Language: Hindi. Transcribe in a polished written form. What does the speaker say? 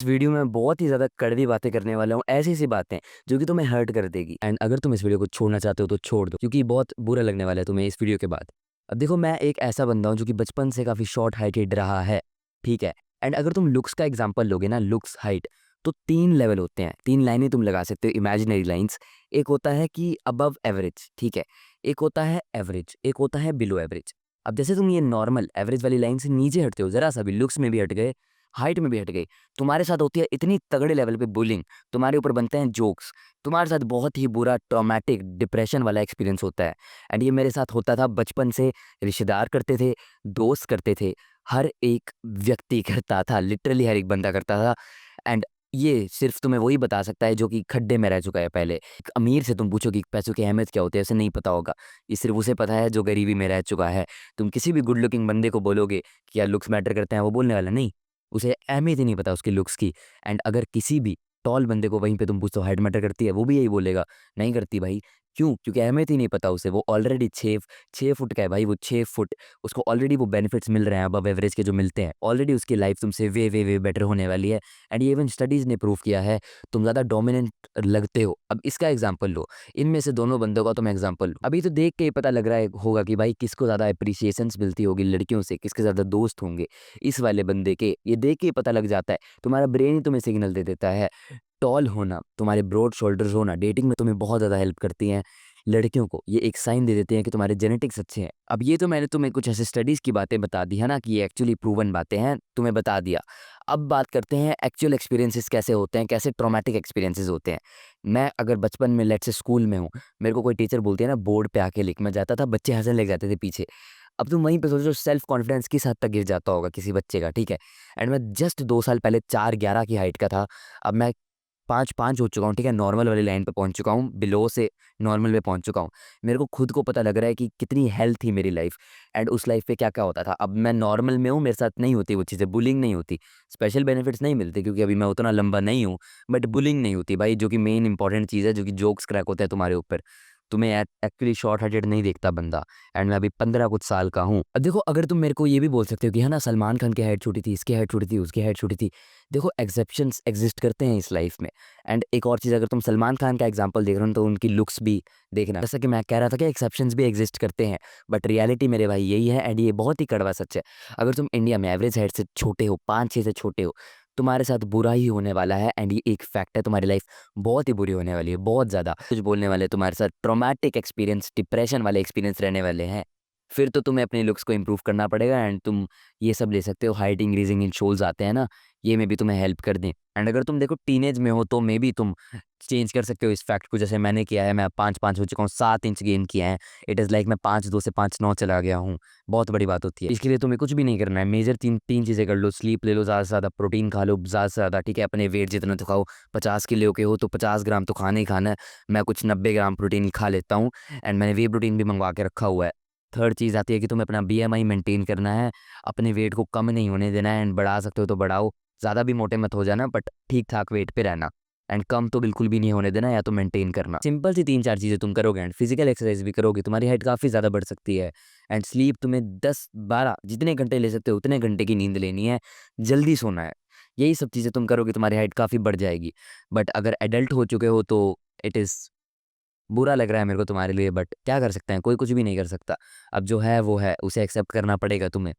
इस वीडियो में बहुत ही ज़्यादा कड़वी बातें करने वाला हूँ, ऐसी-ऐसी बातें जो कि तुम्हें हर्ट कर देगी। एंड अगर तुम इस वीडियो को छोड़ना चाहते हो तो छोड़ दो, क्योंकि बहुत बुरा लगने वाला है तुम्हें इस वीडियो के बाद। अब देखो, मैं एक ऐसा बंदा हूँ जो कि बचपन से काफ़ी शॉर्ट हाइटेड रहा है, ठीक है? एंड अगर तुम लुक्स का एग्ज़ाम्पल लोगे ना, लुक्स, हाइट, तो 3 लेवल होते हैं, 3 लाइनें तुम लगा सकते हो, इमेजिनरी लाइन्स। एक होता है कि अबव एवरेज, ठीक है? एक होता है एवरेज, एक होता है बिलो एवरेज। अब जैसे तुम ये नॉर्मल एवरेज वाली लाइन से नीचे हटते हो, ज़रा-सा भी, लुक्स में भी हट गए, हाइट में भी हट गए, तुम्हारे साथ होती है इतनी तगड़े लेवल पे बुलिंग, तुम्हारे ऊपर बनते हैं जोक्स, तुम्हारे साथ बहुत ही बुरा ट्रॉमेटिक डिप्रेशन वाला एक्सपीरियंस होता है। एंड ये मेरे साथ होता था बचपन से, रिश्तेदार करते थे, दोस्त करते थे, हर एक व्यक्ति करता था, लिटरली हर एक बंदा करता था। एंड ये सिर्फ तुम्हें वही बता सकता है जो कि खड्डे में रह चुका है पहले। एक अमीर से तुम पूछो कि पैसों की अहमियत क्या होती है, उसे नहीं पता होगा। ये सिर्फ उसे पता है जो गरीबी में रह चुका है। तुम किसी भी गुड लुकिंग बंदे को बोलोगे कि यार लुक्स मैटर करते हैं, वो बोलने वाला नहीं, उसे अहमियत ही नहीं पता उसकी लुक्स की। एंड अगर किसी भी टॉल बंदे को वहीं पे तुम पूछो हाइट मैटर करती है, वो भी यही बोलेगा, नहीं करती भाई। क्यों? क्योंकि अहमियत ही नहीं पता उसे। वो ऑलरेडी 6 फुट का है भाई, वो 6 फुट, उसको ऑलरेडी वो बेनिफिट्स मिल रहे हैं अबव एवरेज के जो मिलते हैं। ऑलरेडी उसकी लाइफ तुमसे वे बेटर होने वाली है। एंड ये इवन स्टडीज़ ने प्रूव किया है। तुम ज़्यादा डोमिनेंट लगते हो। अब इसका एग्जाम्पल लो, इनमें से दोनों बंदों का तुम एग्जाम्पल लो। अभी तो देख के ही पता लग रहा है होगा कि भाई किसको ज़्यादा अप्रिसिएशंस मिलती होगी लड़कियों से, किसके ज़्यादा दोस्त होंगे इस वाले बंदे के। ये देख के ही पता लग जाता है। तुम्हारा ब्रेन ही तुम्हें सिग्नल दे देता है। टॉल होना, तुम्हारे ब्रॉड शोल्डर्स होना डेटिंग में तुम्हें बहुत ज़्यादा हेल्प करती हैं। लड़कियों को ये एक साइन दे देते हैं कि तुम्हारे जेनेटिक्स अच्छे हैं। अब ये तो मैंने तुम्हें कुछ ऐसे स्टडीज़ की बातें बता दी है ना, कि ये एक्चुअली प्रूवन बातें हैं, तुम्हें बता दिया। अब बात करते हैं एक्चुअल एक्सपीरियंसेस कैसे होते हैं, कैसे ट्रॉमेटिक एक्सपीरियंसेस होते हैं। मैं अगर बचपन में लेट्स से स्कूल में हूँ, मेरे को कोई टीचर बोलती है ना बोर्ड पे आके लिख, मैं जाता था, बच्चे हँसने लग जाते थे पीछे। अब तुम वहीं पे सोचो सेल्फ कॉन्फिडेंस किस हद तक गिर जाता होगा किसी बच्चे का, ठीक है? एंड मैं जस्ट 2 साल पहले 4'11" की हाइट का था। अब मैं 5'5" हो चुका हूँ, ठीक है? नॉर्मल वाली लाइन पे पहुँच चुका हूँ, बिलो से नॉर्मल में पहुँच चुका हूँ। मेरे को खुद को पता लग रहा है कि कितनी हेल्थ थी मेरी लाइफ़। एंड उस लाइफ़ पे क्या-क्या होता था। अब मैं नॉर्मल में हूँ, मेरे साथ नहीं होती वो चीज़ें, बुलिंग नहीं होती, स्पेशल बेनिफिट्स नहीं मिलते क्योंकि अभी मैं उतना लंबा नहीं हूँ, बट बुलिंग नहीं होती भाई, जो कि मेन इंपॉर्टेंट चीज़ है, जो कि जोक्स क्रैक होते हैं तुम्हारे ऊपर। तुम्हें एक्चुअली शॉर्ट हार्टेड नहीं देखता बंदा। एंड मैं अभी 15 कुछ साल का हूँ। अब देखो, अगर तुम मेरे को ये भी बोल सकते हो कि है ना सलमान खान की हाइट छोटी थी, इसकी हाइट छोटी थी, उसकी हाइट छोटी थी। देखो, एक्सेप्शंस एग्ज़िस्ट करते हैं इस लाइफ़ में। एंड एक और चीज़, अगर तुम सलमान खान का एग्ज़ाम्पल देख रहे हो तो उनकी लुक्स भी देखना। जैसा कि मैं कह रहा था कि एक्सेप्शंस भी एग्ज़िस्ट करते हैं, बट रियलिटी मेरे भाई यही है, एंड ये बहुत ही कड़वा सच है। अगर तुम इंडिया में एवरेज हाइट से छोटे हो, 5-6 से छोटे हो, तुम्हारे साथ बुरा ही होने वाला है। एंड ये एक फैक्ट है, तुम्हारी लाइफ़ बहुत ही बुरी होने वाली है, बहुत ज़्यादा। कुछ बोलने वाले तुम्हारे साथ ट्रॉमेटिक एक्सपीरियंस, डिप्रेशन वाले एक्सपीरियंस रहने वाले हैं। फिर तो तुम्हें अपने लुक्स को इम्प्रूव करना पड़ेगा। एंड तुम ये सब ले सकते हो, हाइट इंक्रीजिंग इन शोल्स आते हैं ना, ये में भी तुम्हें हेल्प कर दें। एंड अगर तुम देखो टीनेज में हो तो मे बी तुम चेंज कर सकते हो इस फैक्ट को, जैसे मैंने किया है। मैं 5'5" हो चुका हूँ, 7 इंच गेन किया है। इट इज़ लाइक मैं 5'2" से 5'9" चला गया हूँ। बहुत बड़ी बात होती है। इसके लिए तुम्हें कुछ भी नहीं करना है, मेजर 3 चीज़ें कर लो। स्लीप ले लो ज़्यादा से ज़्यादा, प्रोटीन खा लो ज़्यादा से ज़्यादा, ठीक है? अपने वेट जितना तो खाओ, 50 किलो के हो तो 50 ग्राम तो खाना ही खाना है। मैं कुछ 90 ग्राम प्रोटीन खा लेता हूँ। एंड मैंने वे प्रोटीन भी मंगवा के रखा हुआ है। थर्ड चीज़ आती है कि तुम्हें अपना बीएमआई मेंटेन करना है, अपने वेट को कम नहीं होने देना है। एंड बढ़ा सकते हो तो बढ़ाओ, ज़्यादा भी मोटे मत हो जाना, बट ठीक-ठाक वेट पे रहना। एंड कम तो बिल्कुल भी नहीं होने देना, या तो मेंटेन करना। सिंपल सी 3-4 चीज़ें तुम करोगे एंड फिजिकल एक्सरसाइज भी करोगे, तुम्हारी हाइट काफ़ी ज़्यादा बढ़ सकती है। एंड स्लीप तुम्हें 10-12 जितने घंटे ले सकते हो उतने घंटे की नींद लेनी है, जल्दी सोना है। यही सब चीज़ें तुम करोगे, तुम्हारी हाइट काफ़ी बढ़ जाएगी। बट अगर एडल्ट हो चुके हो तो इट इज़ बुरा लग रहा है मेरे को तुम्हारे लिए, बट क्या कर सकते हैं, कोई कुछ भी नहीं कर सकता। अब जो है वो है, उसे एक्सेप्ट करना पड़ेगा तुम्हें।